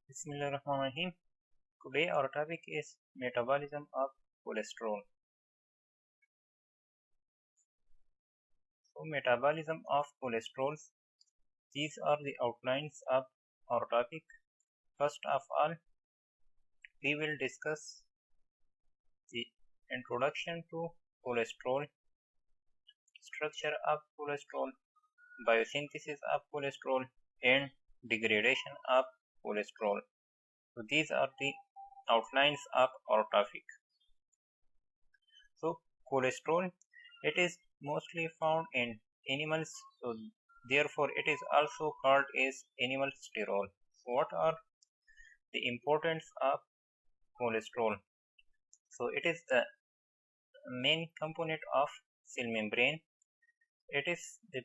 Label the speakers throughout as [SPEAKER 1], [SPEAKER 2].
[SPEAKER 1] Bismillahirrahmanirrahim. Today our topic is metabolism of cholesterol. So metabolism of cholesterol. These are the outlines of our topic. First of all, we will discuss the introduction to cholesterol, structure of cholesterol, biosynthesis of cholesterol, and degradation of cholesterol. So these are the outlines of our topic. So cholesterol, it is mostly found in animals, so therefore it is also called as animal steroid. So what are the importance of cholesterol? So it is the main component of cell membrane. It is the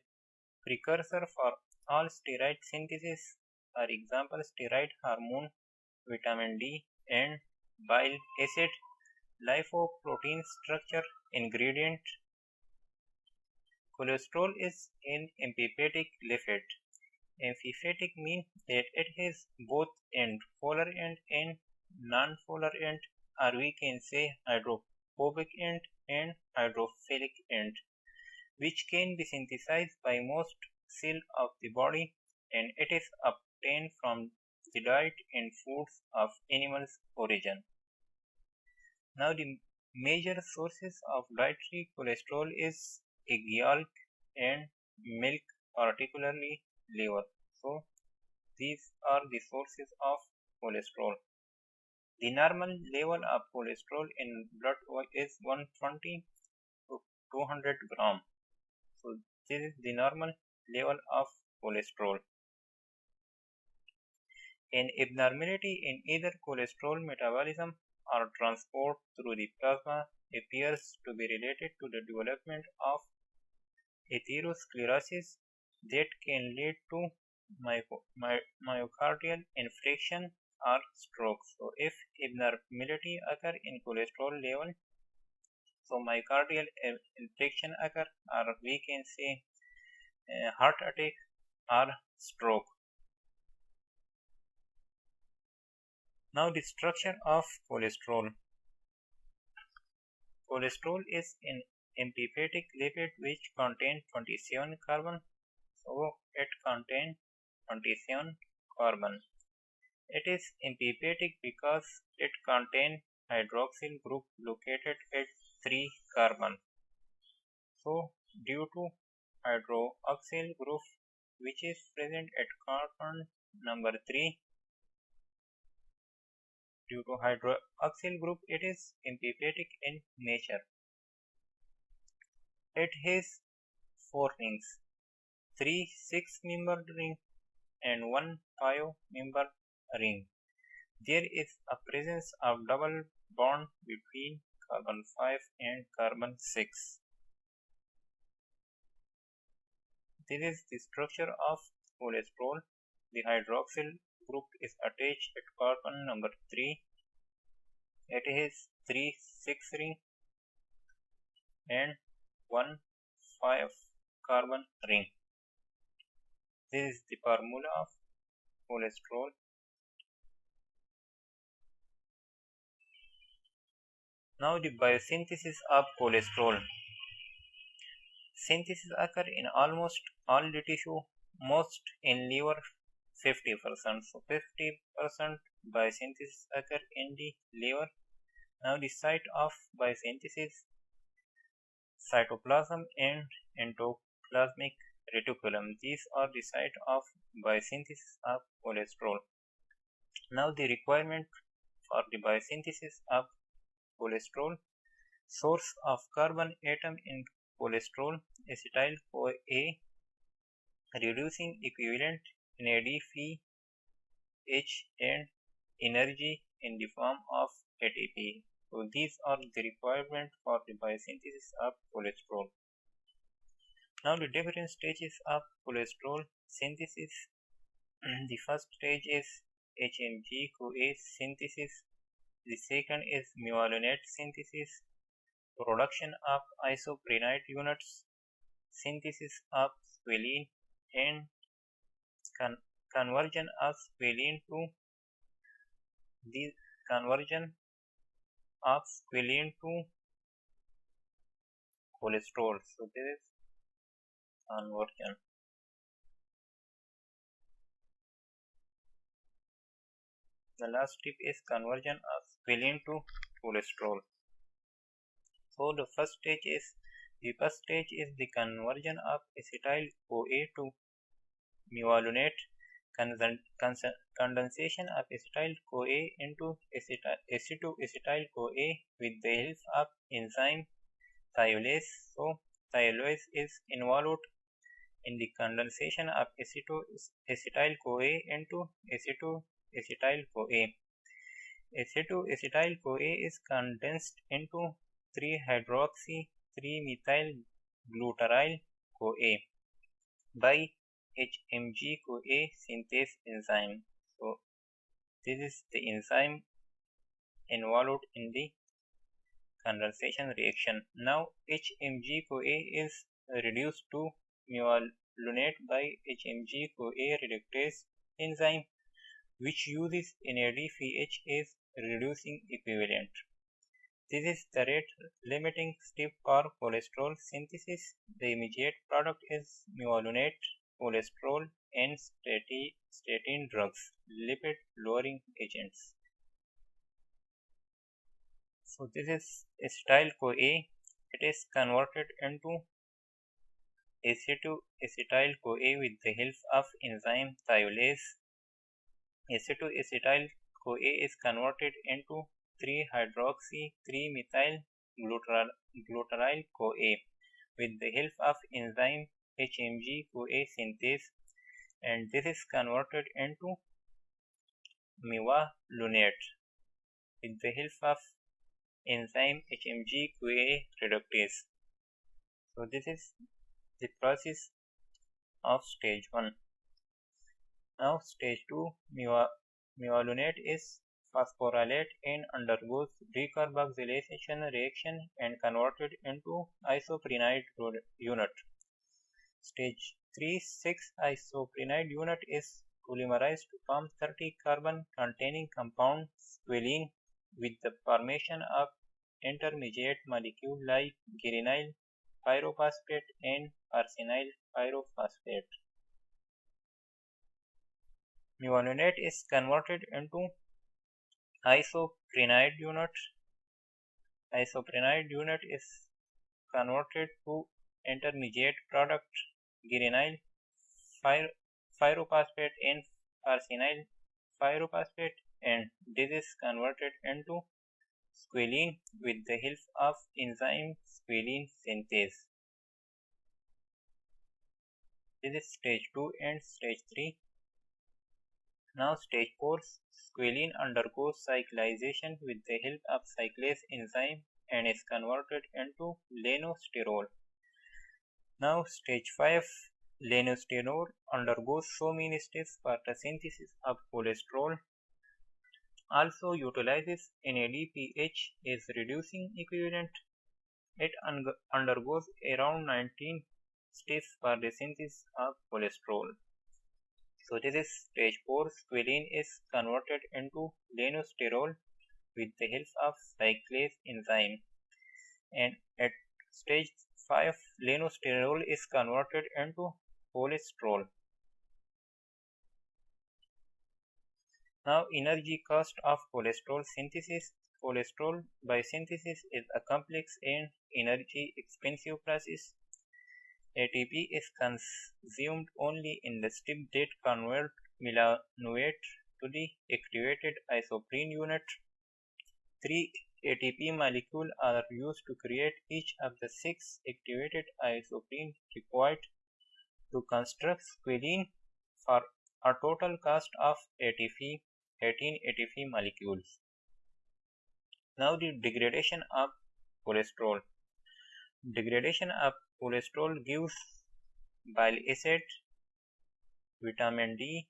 [SPEAKER 1] precursor for all steroid synthesis. For example, steroid hormone, vitamin D, and bile acid, lipoprotein structure ingredient. Cholesterol is an amphipatic lipid. Amphipatic means that it has both end, polar end and non-polar end, or we can say hydrophobic end and hydrophilic end, which can be synthesized by most cells of the body, and it is obtained from the diet and foods of animals' origin. Now the major sources of dietary cholesterol is egg yolk and milk, particularly liver. So these are the sources of cholesterol. The normal level of cholesterol in blood is 120 to 200 gram. So this is the normal level of cholesterol. An abnormality in either cholesterol metabolism or transport through the plasma appears to be related to the development of atherosclerosis that can lead to myocardial infarction or stroke. So if abnormality occur in cholesterol level, so myocardial infarction occur, or we can say heart attack or stroke. Now the structure of cholesterol. Cholesterol is an amphipatic lipid which contains 27 carbon. So it contains 27 carbon. It is amphipatic because it contains hydroxyl group located at 3 carbon. So due to hydroxyl group which is present at carbon number 3, due to hydroxyl group, it is amphipatic in nature. It has 4 rings, 3 6-membered ring and 1 5-membered ring. There is a presence of double bond between carbon 5 and carbon 6. This is the structure of cholesterol. The hydroxyl group is attached at carbon number 3. It has 3 6 ring and 1 5 carbon ring. This is the formula of cholesterol. Now the biosynthesis of cholesterol. Synthesis occur in almost all the tissue, most in liver 50%. So 50% biosynthesis occur in the liver. Now the site of biosynthesis, cytoplasm and endoplasmic reticulum. These are the site of biosynthesis of cholesterol. Now the requirement for the biosynthesis of cholesterol. Source of carbon atom in cholesterol, acetyl CoA, reducing equivalent NADPH and energy in the form of ATP. So these are the requirements for the biosynthesis of cholesterol. Now the different stages of cholesterol synthesis. The first stage is HMG-CoA synthesis. The second is myelinate synthesis, production of isoprenoid units, synthesis of squalene, and conversion of squalene to the conversion of squalene to cholesterol. So this is conversion. The last step is conversion of squalene to cholesterol. So the first stage is the conversion of acetyl CoA to mevalonate. Condensation of acetyl CoA into acetoacetyl CoA with the help of enzyme thiolase. So thiolase is involved in the condensation of acetoacetyl CoA into acetoacetyl CoA. Acetoacetyl CoA is condensed into 3-hydroxy-3-methyl-glutaryl CoA by HMG CoA synthase enzyme. So this is the enzyme involved in the condensation reaction. Now HMG CoA is reduced to mevalonate by HMG CoA reductase enzyme, which uses NADPH as reducing equivalent. This is the rate limiting step for cholesterol synthesis. The immediate product is mevalonate, cholesterol, and statin drugs, lipid lowering agents. So this is acetyl CoA. It is converted into acetoacetyl CoA with the help of enzyme thiolase. Acetoacetyl CoA is converted into 3-hydroxy-3-methyl-glutaryl CoA with the help of enzyme HMG CoA synthase, and this is converted into mevalonate with the help of enzyme HMG CoA reductase. So this is the process of stage 1. Now stage 2, mevalonate is phosphorylate and undergoes decarboxylation reaction and converted into isoprenoid unit. Stage 3, 6-isoprenoid unit is polymerized to form 30 carbon containing compound squalene with the formation of intermediate molecule like geranyl pyrophosphate and arsenyl pyrophosphate. Mevalonate is converted into isoprenoid unit. Isoprenoid unit is converted to intermediate product geranyl pyrophosphate and arsenyl pyrophosphate, and this is converted into squalene with the help of enzyme squalene synthase. This is stage 2 and stage 3. Now stage 4, squalene undergoes cyclization with the help of cyclase enzyme and is converted into lanosterol. Now stage 5, lanosterol undergoes so many steps for the synthesis of cholesterol. Also utilizes NADPH as reducing equivalent. It undergoes around 19 steps for the synthesis of cholesterol. So this is stage 4, squalene is converted into lanosterol with the help of cyclase enzyme, and at stage 5, lanosterol is converted into cholesterol. Now energy cost of cholesterol synthesis. Cholesterol biosynthesis is a complex and energy expensive process. ATP is consumed only in the step that converts mevalonate to the activated isoprene unit. 3 ATP molecules are used to create each of the 6 activated isoprene required to construct squalene for a total cost of 18 ATP molecules. Now the degradation of cholesterol. Degradation of cholesterol gives bile acid, vitamin D,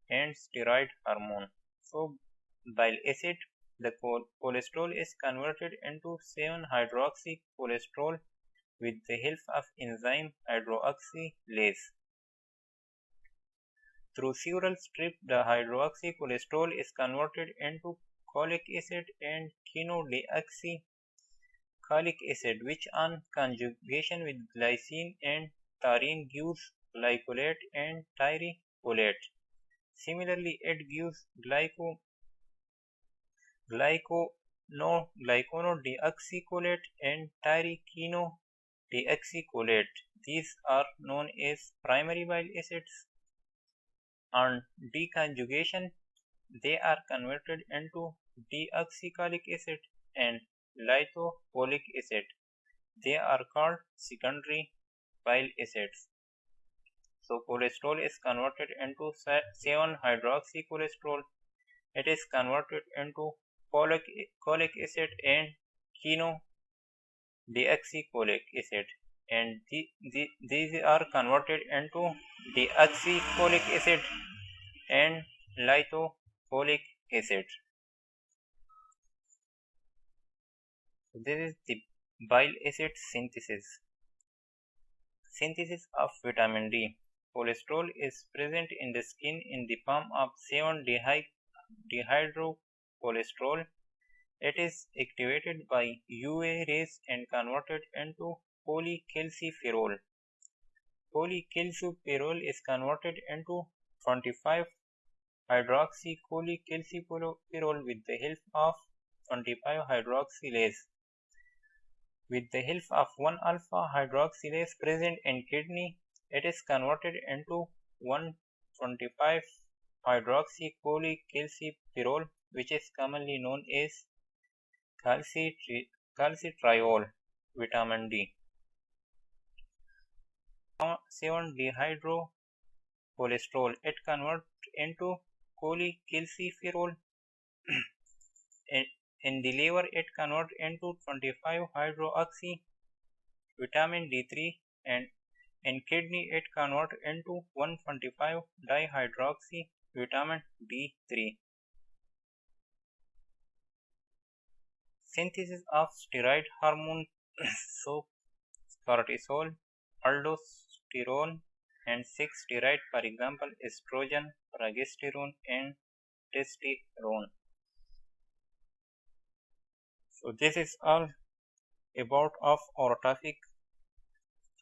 [SPEAKER 1] and steroid hormone. So bile acid, the cholesterol is converted into 7-hydroxycholesterol with the help of enzyme hydroxylase. Through several steps, the hydroxycholesterol is converted into cholic acid and chenodeoxycholic acid, which on conjugation with glycine and taurine gives glycolate and tyricholate. Similarly, it gives glyconodeoxycholate and tyrikenodeoxycholate. These are known as primary bile acids. On deconjugation, they are converted into deoxycholic acid and lithocholic acid. They are called secondary bile acids. So cholesterol is converted into 7-hydroxycholesterol. It is converted into cholic acid and chenodeoxycholic acid, and these are converted into deoxycholic acid and lithocholic acid. So this is the bile acid synthesis. Synthesis of vitamin D. Cholesterol is present in the skin in the form of 7-dehydrocholesterol. It is activated by UV rays and converted into cholecalciferol. Cholecalciferol is converted into 25-hydroxycholecalciferol with the help of 25-hydroxylase. With the help of 1-alpha-hydroxylase present in kidney, it is converted into 1,25-hydroxycholecalciferol, which is commonly known as calcitriol vitamin D. 7-dehydrocholesterol, it converts into cholecalciferol. In the liver, it converts into 25-hydroxy vitamin D3, and in kidney, it converts into 125-dihydroxy vitamin D3. Synthesis of steroid hormone. So cortisol, aldosterone, and 6 steroid, for example, estrogen, progesterone, and testosterone. So this is all about of our topic,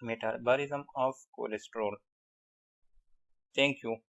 [SPEAKER 1] metabolism of cholesterol. Thank you.